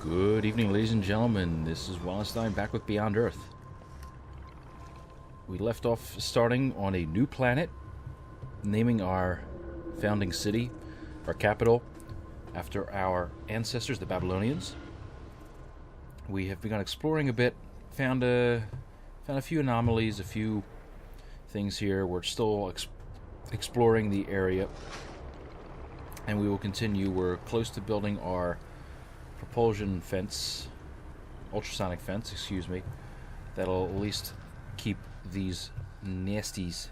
Good evening, ladies and gentlemen. This is Wallenstein back with Beyond Earth. We left off starting on a new planet, naming our founding city, our capital, after our ancestors, the Babylonians. We have begun exploring a bit, found a few anomalies, a few things here. We're still exploring the area, and we will continue. We're close to building our propulsion fence, ultrasonic fence, excuse me, that'll at least keep these nasties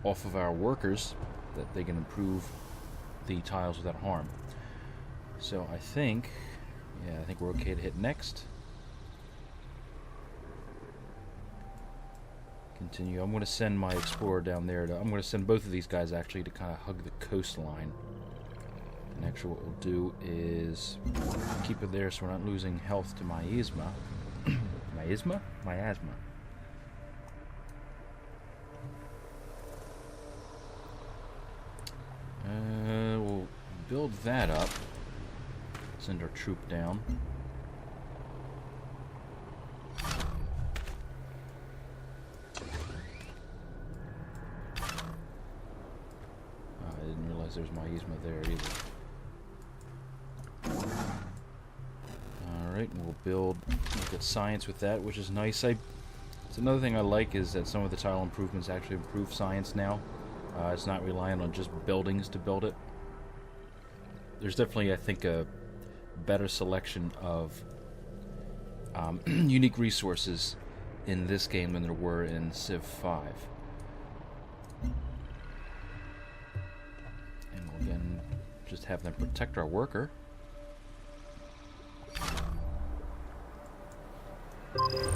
off of our workers, that they can improve the tiles without harm. So I think we're okay to hit next. Continue. I'm going to send my explorer down there. I'm going to send both of these guys actually to kind of hug the coastline. And actually what we'll do is keep it there so we're not losing health to miasma. Miasma? Miasma. We'll build that up. Send our troop down. I didn't realize there's miasma there either. Alright, and we'll get science with that, which is nice. It's another thing I like is that some of the tile improvements actually improve science now. It's not relying on just buildings to build it. There's definitely, I think, a better selection of unique resources in this game than there were in Civ 5. And we'll again just have them protect our worker. Alright,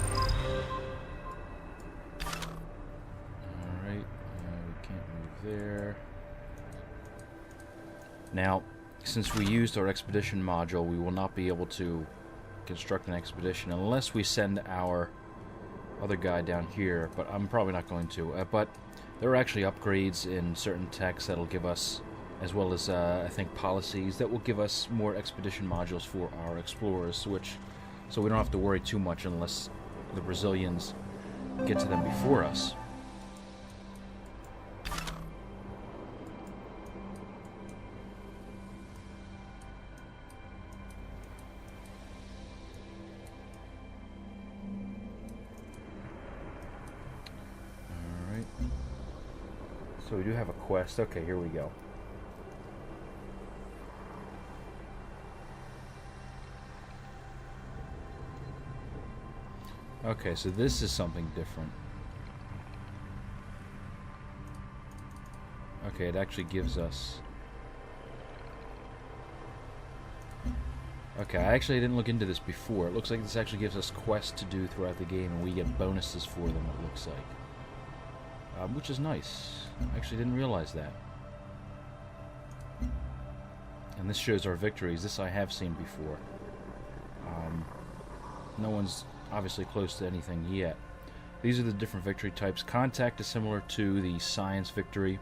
we can't move there. Now, since we used our expedition module, we will not be able to construct an expedition unless we send our other guy down here, but I'm probably not going to. But there are actually upgrades in certain techs that'll give us, as well as I think policies that will give us more expedition modules for our explorers, so we don't have to worry too much unless the Brazilians get to them before us. Alright. So we do have a quest. Okay, here we go. Okay, so this is something different. Okay, it actually gives us... Okay, I actually didn't look into this before. It looks like this actually gives us quests to do throughout the game, and we get bonuses for them, it looks like. Which is nice. I actually didn't realize that. And this shows our victories. This I have seen before. No one's obviously close to anything yet. These are the different victory types. Contact is similar to the science victory.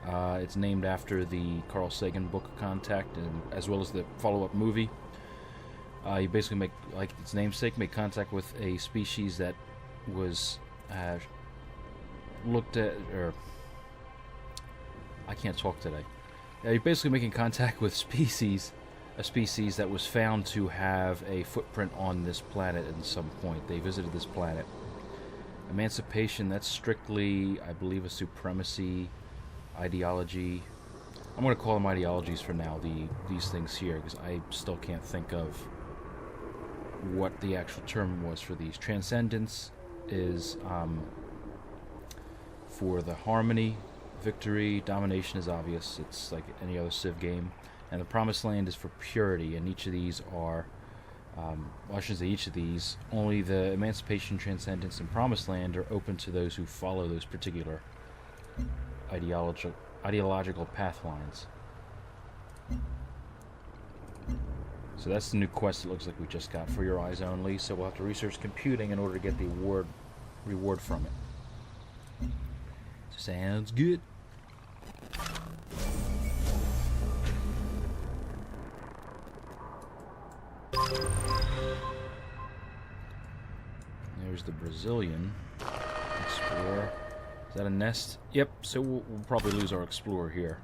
It's named after the Carl Sagan book Contact, and as well as the follow-up movie. You basically make, like its namesake, make contact with a species that was looked at, or I can't talk today. You're basically making contact with a species that was found to have a footprint on this planet at some point. They visited this planet. Emancipation, that's strictly, I believe, a supremacy ideology. I'm going to call them ideologies for now, these things here, because I still can't think of what the actual term was for these. Transcendence is for the harmony. Victory, domination is obvious. It's like any other Civ game. And the Promised Land is for purity, and each of these are, well, I shouldn't say each of these, only the Emancipation, Transcendence, and Promised Land are open to those who follow those particular ideological path lines. So that's the new quest it looks like we just got, for your eyes only, so we'll have to research computing in order to get the reward from it. Sounds good. There's the Brazilian explorer. Is that a nest? Yep, so we'll probably lose our explorer here.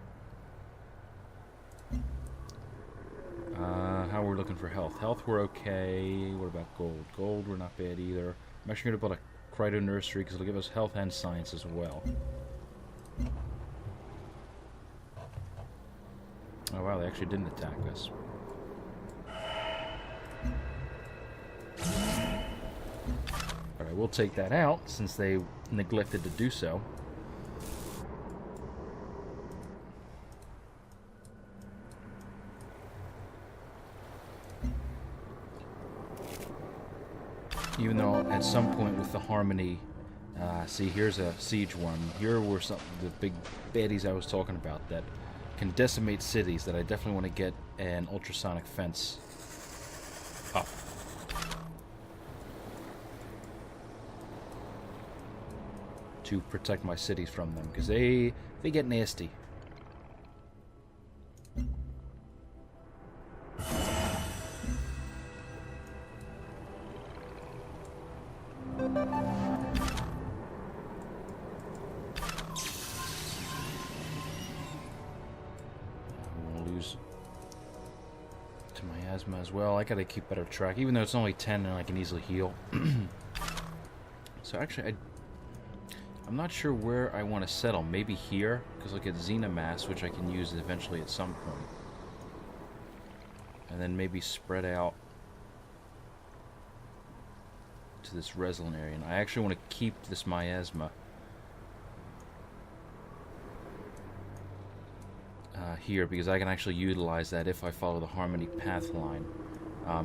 How we're looking for health. Health, we're okay. What about gold? Gold, we're not bad either. I'm actually going to build a Cryo Nursery because it'll give us health and science as well. Oh wow, they actually didn't attack us. Alright, we'll take that out since they neglected to do so. Even though at some point with the Harmony, see, here's a siege one. Here were some the big baddies I was talking about that can decimate cities that I definitely want to get an ultrasonic fence up. To protect my cities from them, because they get nasty. As well. I gotta keep better track, even though it's only 10 and I can easily heal. So actually, I'm not sure where I want to settle. Maybe here, because I'll get Xenamass, which I can use eventually at some point. And then maybe spread out to this Reslin area. And I actually want to keep this Miasma here, because I can actually utilize that if I follow the Harmony path line.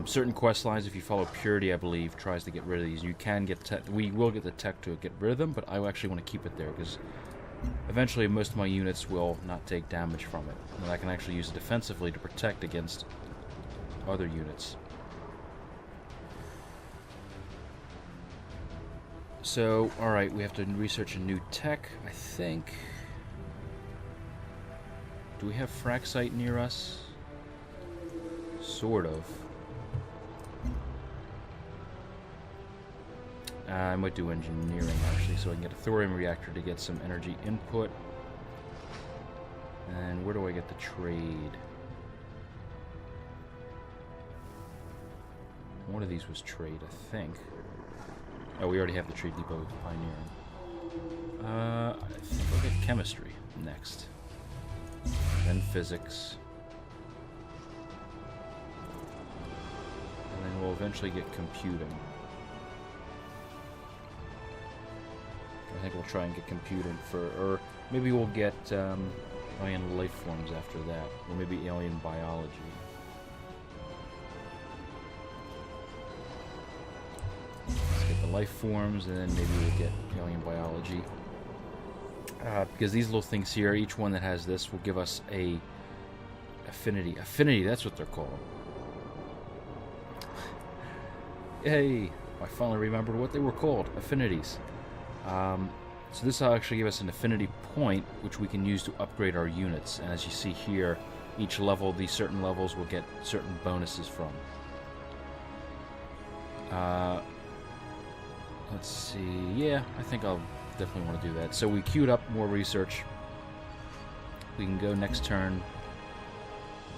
Certain quest lines, if you follow Purity, I believe, tries to get rid of these. You can get we will get the tech to get rid of them, but I actually want to keep it there because eventually most of my units will not take damage from it, and I can actually use it defensively to protect against other units. So, alright, we have to research a new tech, I think. Do we have Fraxite near us? Sort of. I might do engineering, actually, so I can get a thorium reactor to get some energy input. And where do I get the trade? One of these was trade, I think. Oh, we already have the trade depot with Pioneering. I think I'll get chemistry next. Then physics. And then we'll eventually get computing. I think we'll try and get computing for, or maybe we'll get alien life forms after that, or maybe alien biology. Let's get the life forms, and then maybe we'll get alien biology. Because these little things here, each one that has this will give us a affinity. Affinity, that's what they're called. Yay! I finally remembered what they were called. Affinities. So this will actually give us an affinity point, which we can use to upgrade our units. And as you see here, each level, these certain levels will get certain bonuses from. Let's see. Yeah, I think I'll definitely want to do that. So we queued up more research. We can go next turn.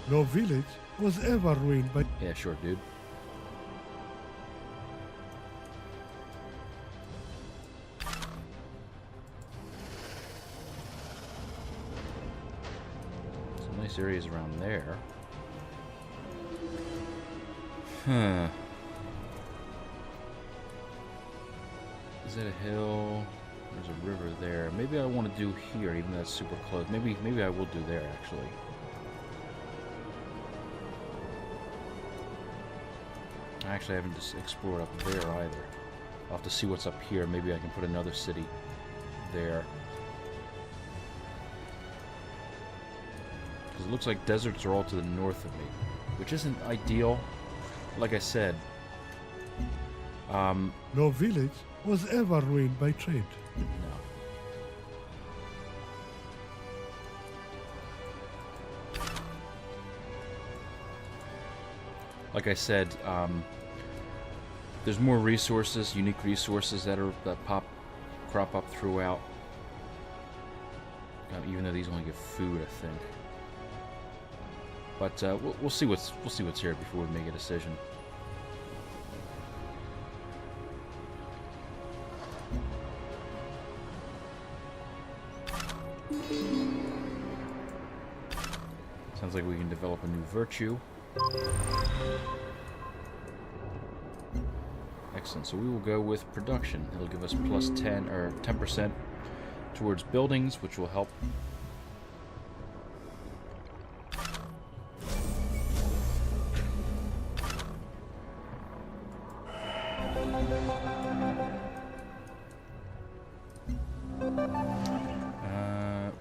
No village was ever ruined by... Yeah, sure, dude. Some nice areas around there. Huh. Is that a hill? There's a river there. Maybe I want to do here, even though that's super close. Maybe I will do there, actually. I haven't just explored up there either. I'll have to see what's up here. Maybe I can put another city there. Because it looks like deserts are all to the north of me, which isn't ideal. Like I said, no village was ever ruined by trade. No. Like I said, There's more resources, unique resources that crop up throughout. Even though these only give food, I think. But we'll see what's here before we make a decision. Sounds like we can develop a new virtue. Excellent. So we will go with production. It'll give us plus 10 or 10% towards buildings, which will help.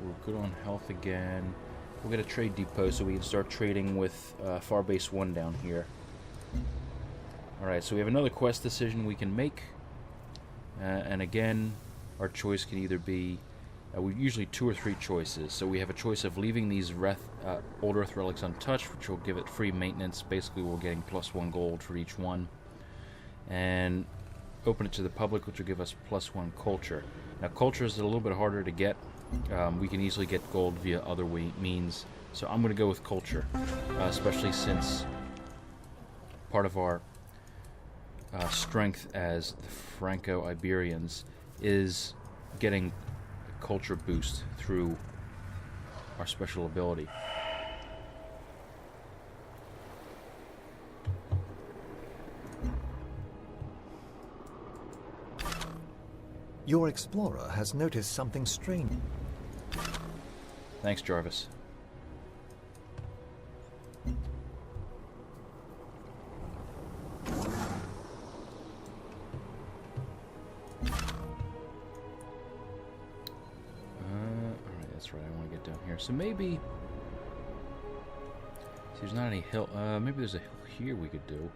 We're good on health again. We'll get a trade depot so we can start trading with Farbase 1 down here. Alright, so we have another quest decision we can make. And again, our choice can either be... we usually 2 or 3 choices. So we have a choice of leaving these old Earth relics untouched, which will give it free maintenance. Basically, we're getting plus 1 gold for each one. And open it to the public, which will give us plus 1 culture. Now, culture is a little bit harder to get. We can easily get gold via other means. So I'm going to go with culture, especially since part of our strength as the Franco-Iberians is getting a culture boost through our special ability. Your explorer has noticed something strange. Thanks, Jarvis. Alright, that's right, I want to get down here. So maybe... See, there's not any hill... maybe there's a hill here we could do.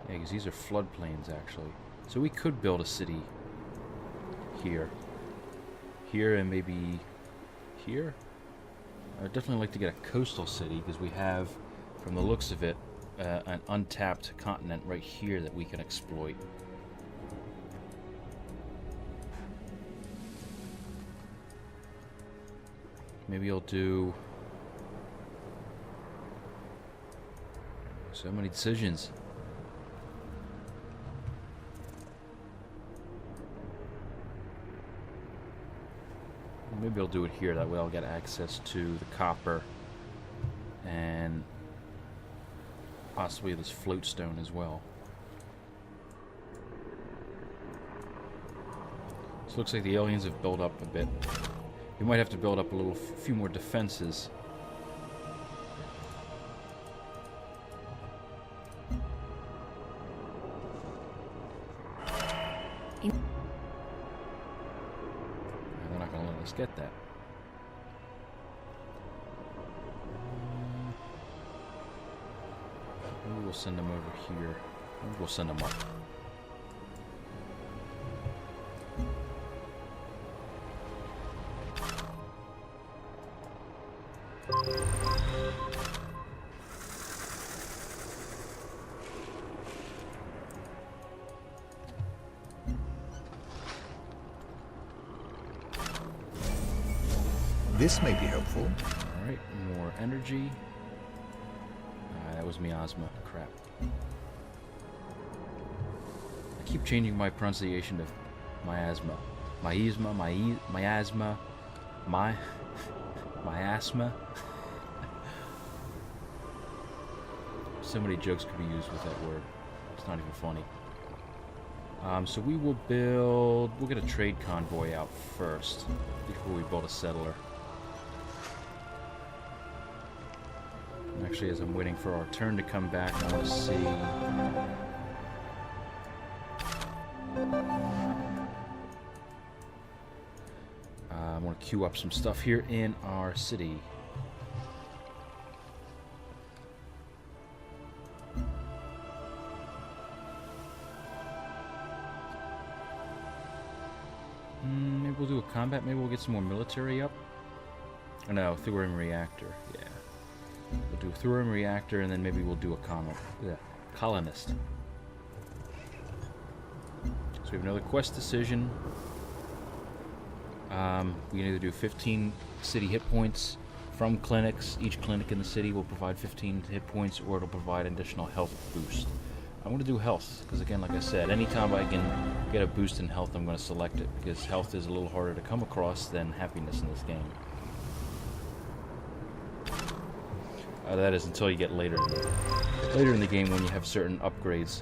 Yeah, because these are floodplains, actually. So we could build a city here. Here and maybe here? I'd definitely like to get a coastal city because we have, from the looks of it, an untapped continent right here that we can exploit. Maybe I'll do... So many decisions. Maybe I'll do it here, that way I'll get access to the copper and possibly this floatstone as well. So it looks like the aliens have built up a bit. We might have to build up a few more defenses. Let's get that. Maybe we'll send them over here. Maybe we'll send them up. This may be helpful. Alright, more energy. That was miasma. Crap. I keep changing my pronunciation to miasma. Miasma, miasma, miasma. So many jokes could be used with that word. It's not even funny. So we will build... We'll get a trade convoy out first before we build a settler. Actually, as I'm waiting for our turn to come back, I want to see... I want to queue up some stuff here in our city. Maybe we'll do a combat, maybe we'll get some more military up. Oh no, thorium reactor, yeah. We'll do a thorium reactor, and then maybe we'll do a colonist. So we have another quest decision. We can either do 15 city hit points from clinics. Each clinic in the city will provide 15 hit points, or it'll provide an additional health boost. I want to do health, because again, like I said, anytime I can get a boost in health, I'm going to select it, because health is a little harder to come across than happiness in this game. That is until you get later in the game, when you have certain upgrades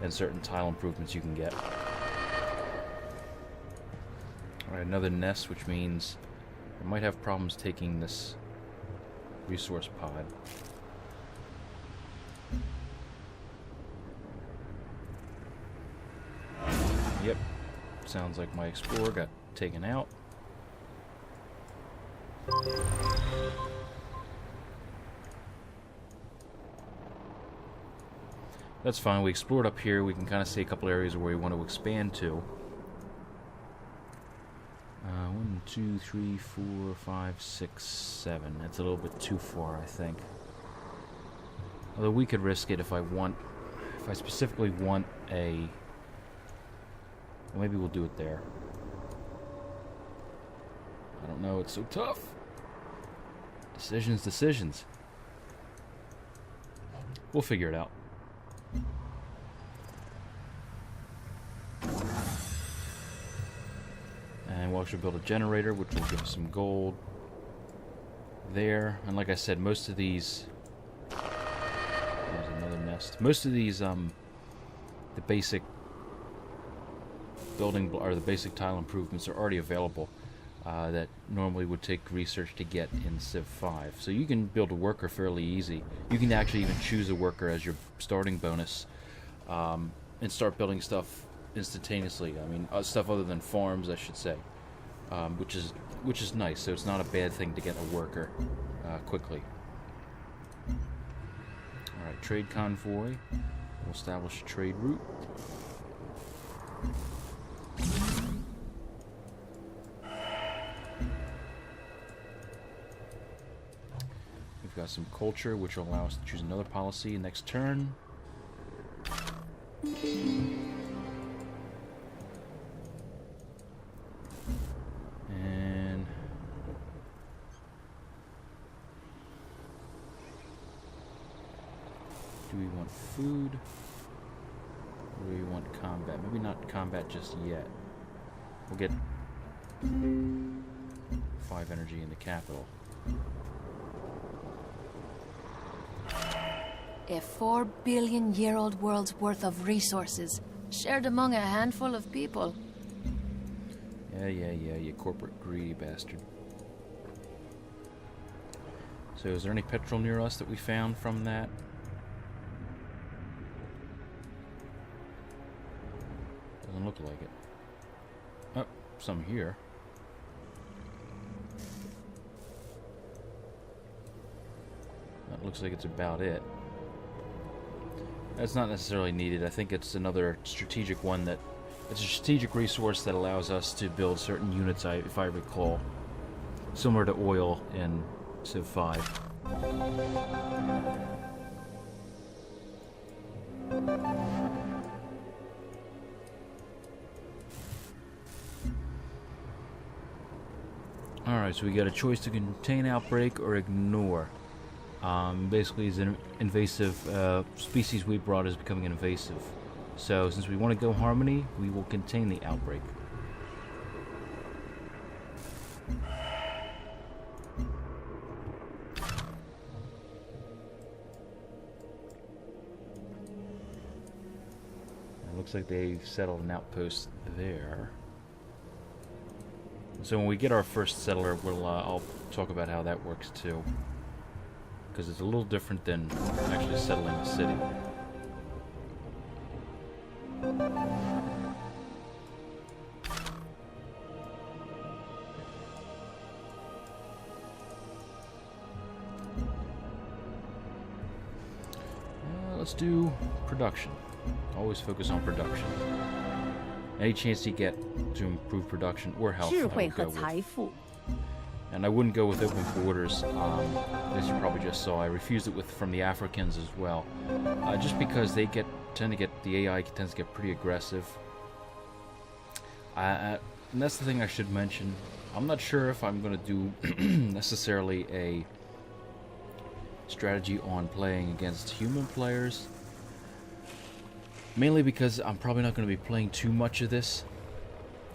and certain tile improvements you can get. Alright, another nest, which means I might have problems taking this resource pod. Yep, sounds like my explorer got taken out. That's fine, we explored up here, we can kind of see a couple areas where we want to expand to. 1, 2, 3, 4, 5, 6, 7. That's a little bit too far, I think. Although we could risk it if I specifically want a... Well, maybe we'll do it there. I don't know, it's so tough. Decisions. We'll figure it out. And we'll actually build a generator, which will give us some gold there. And like I said, most of these... There's another nest. Most of these, the basic building, or the basic tile improvements are already available. That normally would take research to get in Civ 5. So you can build a worker fairly easy. You can actually even choose a worker as your starting bonus, and start building stuff instantaneously. I mean, stuff other than farms, I should say, which is nice. So it's not a bad thing to get a worker quickly. All right, trade convoy. We'll establish a trade route. We've got some culture, which will allow us to choose another policy next turn. And do we want food? Or do we want combat? Maybe not combat just yet. We'll get 5 energy in the capital. A 4 billion-year-old world's worth of resources, shared among a handful of people. Yeah, you corporate greedy bastard. So is there any petrol near us that we found from that? Doesn't look like it. Oh, some here. That looks like it's about it. That's not necessarily needed. I think it's another strategic one that... It's a strategic resource that allows us to build certain units, if I recall. Similar to oil in Civ 5. Alright, so we got a choice to contain outbreak or ignore. Basically, is an invasive species we brought is becoming invasive. So, since we want to go harmony, we will contain the outbreak. It looks like they've settled an outpost there. So when we get our first settler, I'll talk about how that works too. Because it's a little different than actually settling the city. Let's do production. Always focus on production. Any chance you get to improve production or health, I 智 will 慧和 go with. 财富， And I wouldn't go with open borders, as you probably just saw. I refused it from the Africans as well, just because the AI tends to get pretty aggressive. And that's the thing I should mention. I'm not sure if I'm going to do necessarily a strategy on playing against human players. Mainly because I'm probably not going to be playing too much of this.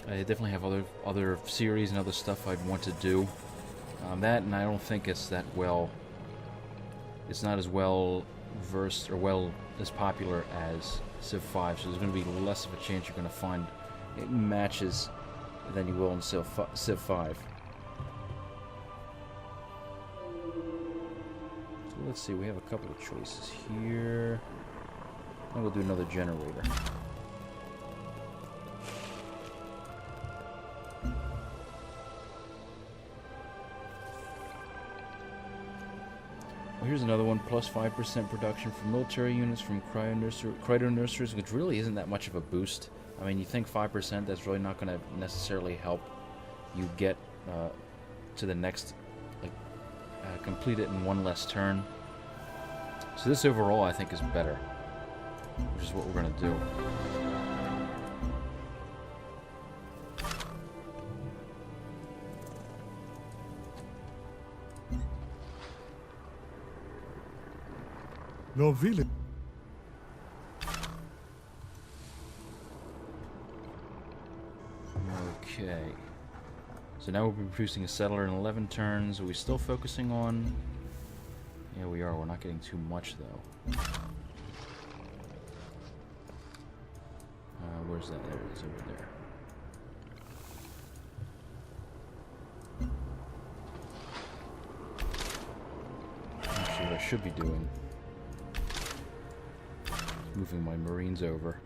I definitely have other series and other stuff I'd want to do. That, and I don't think it's that well. It's not as well versed or as popular as Civ 5, so there's going to be less of a chance you're going to find matches than you will in Civ 5. So let's see, we have a couple of choices here. And we'll do another generator. Well, here's another one, plus 5% production for military units from cryo nurseries, which really isn't that much of a boost. I mean, you think 5%, that's really not going to necessarily help you get to the next, complete it in one less turn. So this overall, I think, is better, which is what we're going to do. No village. Okay. So now we'll be producing a settler in 11 turns. Are we still focusing on... Yeah, we are. We're not getting too much, though. Where's that? There it is, over there. Actually, what I should be doing is moving my Marines over.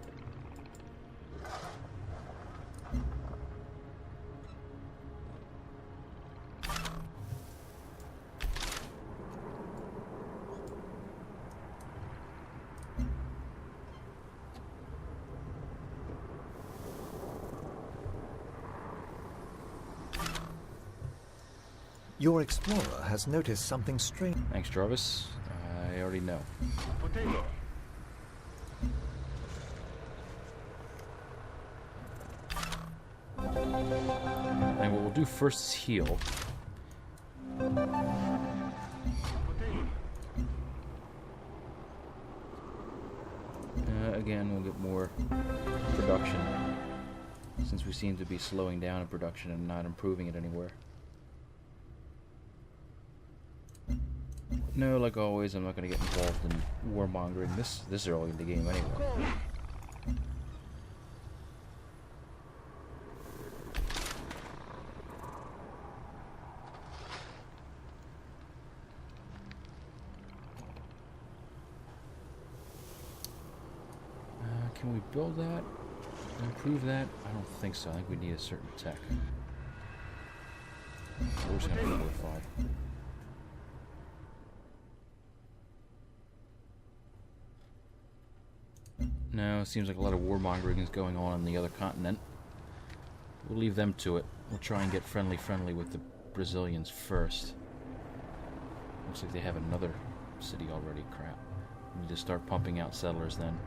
Your explorer has noticed something strange. Thanks, Jarvis. I already know. Potato. And what we'll do first is heal. Again, we'll get more production, since we seem to be slowing down in production and not improving it anywhere. No, like always, I'm not going to get involved in warmongering this early in the game anyway. Can we build that? Improve that? I don't think so. I think we need a certain tech. We're just going to fortify. No, it seems like a lot of warmongering is going on the other continent. We'll leave them to it. We'll try and get friendly with the Brazilians first. Looks like they have another city already. Crap. We need to start pumping out settlers then.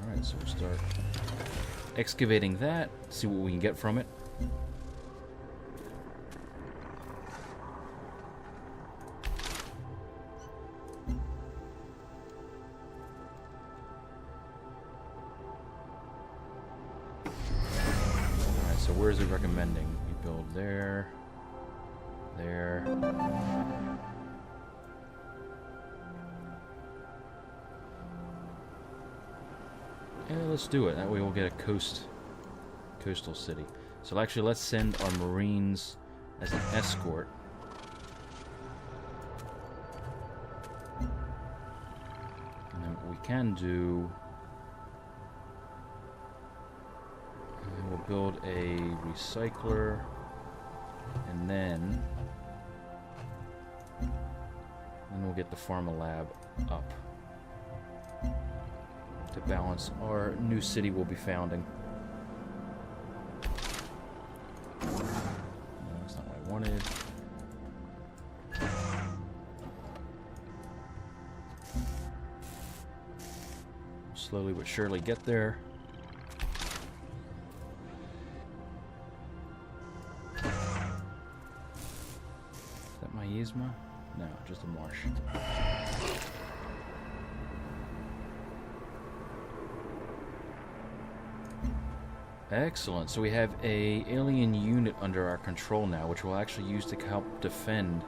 Alright, so we'll start excavating that, see what we can get from it. So where is it recommending we build? There. Yeah, let's do it. That way we'll get a coastal city. So actually, let's send our Marines as an escort. And then what we can do... we'll build a recycler, and then we'll get the Pharma Lab up. to balance our new city we'll be founding. No, that's not what I wanted. Slowly but surely get there. Is that Miasma? No, just a marsh. Excellent. So we have a alien unit under our control now, which we'll actually use to help defend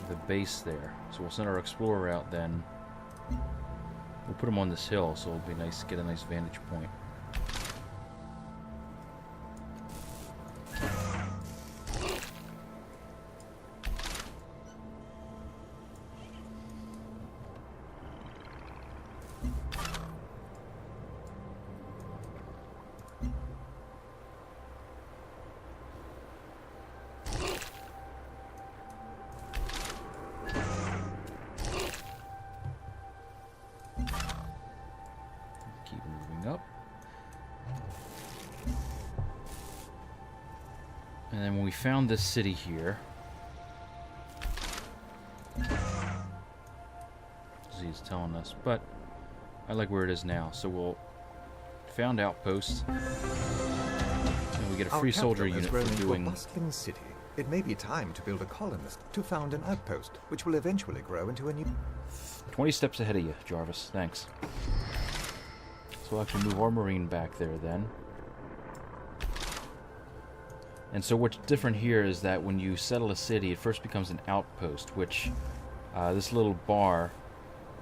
the base there. So we'll send our explorer out then. We'll put him on this hill, so it'll be nice to get a nice vantage point. Up. And then when we found this city here, Z is telling us, but I like where it is now, so we'll found outpost, and we get a free soldier unit for doing. A bustling city. It may be time to build a colonist to found an outpost, which will eventually grow into a new. 20 steps ahead of you, Jarvis. Thanks. We'll actually move our marine back there then. And so what's different here is that when you settle a city, it first becomes an outpost, which this little bar,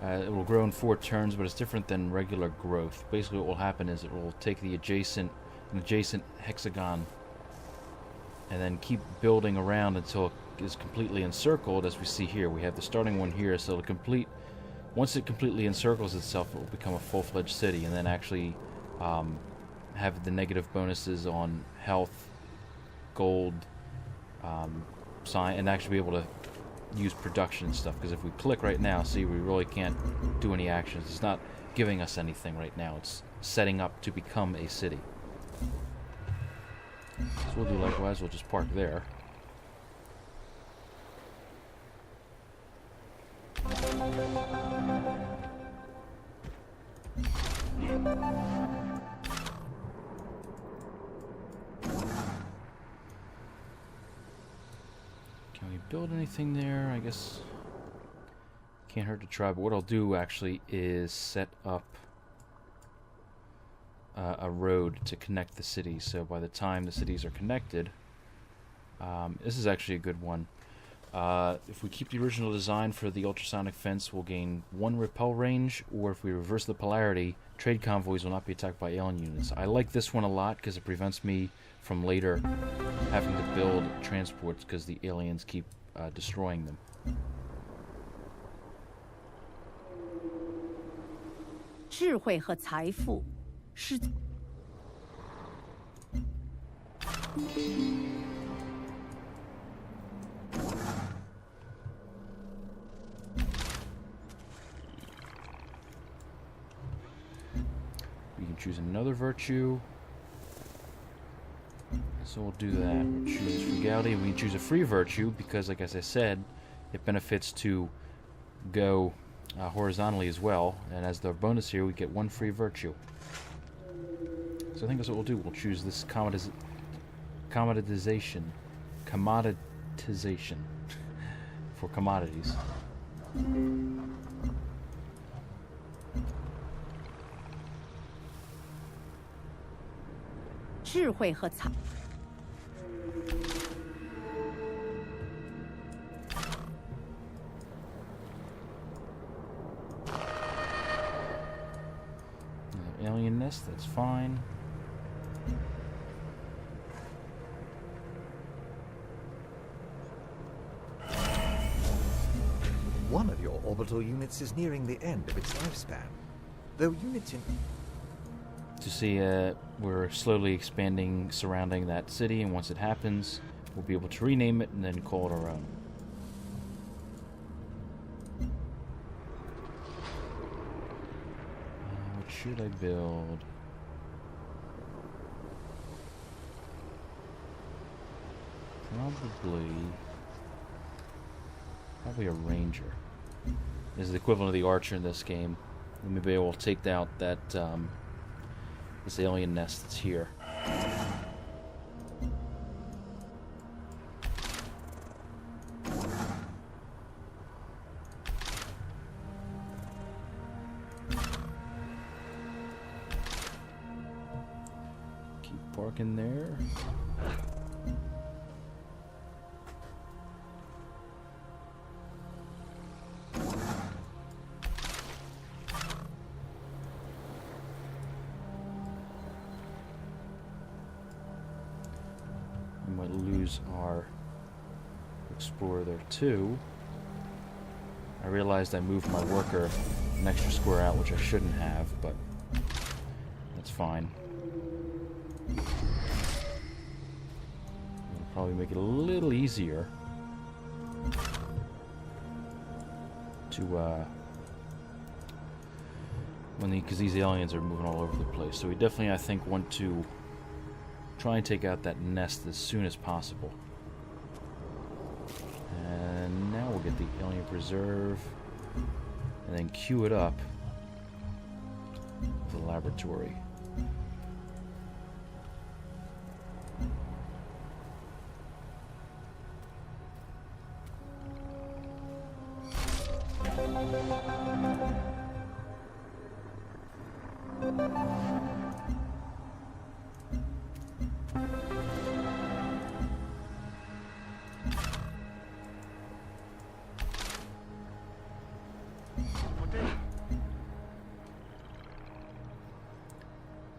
it will grow in 4 turns, but it's different than regular growth. Basically what will happen is it will take the adjacent hexagon and then keep building around until it is completely encircled, as we see here. We have the starting one here, so it'll complete. Once it completely encircles itself, it will become a full-fledged city, and then actually have the negative bonuses on health, gold, and actually be able to use production and stuff. Because if we click right now, see, we really can't do any actions. It's not giving us anything right now. It's setting up to become a city. So we'll do likewise. We'll just park there. Can we build anything there? I guess can't hurt to try, but what I'll do actually is set up a road to connect the cities, so by the time the cities are connected, this is actually a good one. If we keep the original design for the ultrasonic fence, we'll gain 1 repel range, or if we reverse the polarity, trade convoys will not be attacked by alien units. I like this one a lot because it prevents me from later having to build transports because the aliens keep destroying them. We can choose another virtue. So we'll do that. We'll choose frugality. We can choose a free virtue because, like as I said, it benefits to go horizontally as well. And as the bonus here, we get 1 free virtue. So I think that's what we'll do. We'll choose this commoditization for commodities. Alien nest, that's fine. One of your orbital units is nearing the end of its lifespan. Though units in... To see, we're slowly expanding surrounding that city, and once it happens, we'll be able to rename it and then call it our own. should I build? Probably a ranger. This is the equivalent of the archer in this game. And maybe I will take out that this alien nest that's here. Keep parking there. We might lose our explorer there too. I realized I moved my worker an extra square out, which I shouldn't have, but that's fine. It'll probably make it a little easier to because these aliens are moving all over the place. So we definitely, I think, want to try and take out that nest as soon as possible. And now we'll get the alien preserve and then queue it up with the laboratory.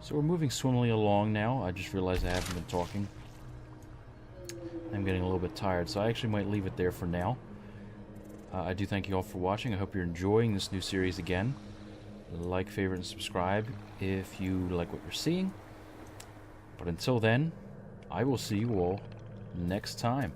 So we're moving swimmingly along now. I just realized I haven't been talking. I'm getting a little bit tired, so I actually might leave it there for now. I do thank you all for watching. I hope you're enjoying this new series again. Like, favorite, and subscribe if you like what you're seeing. But until then, I will see you all next time.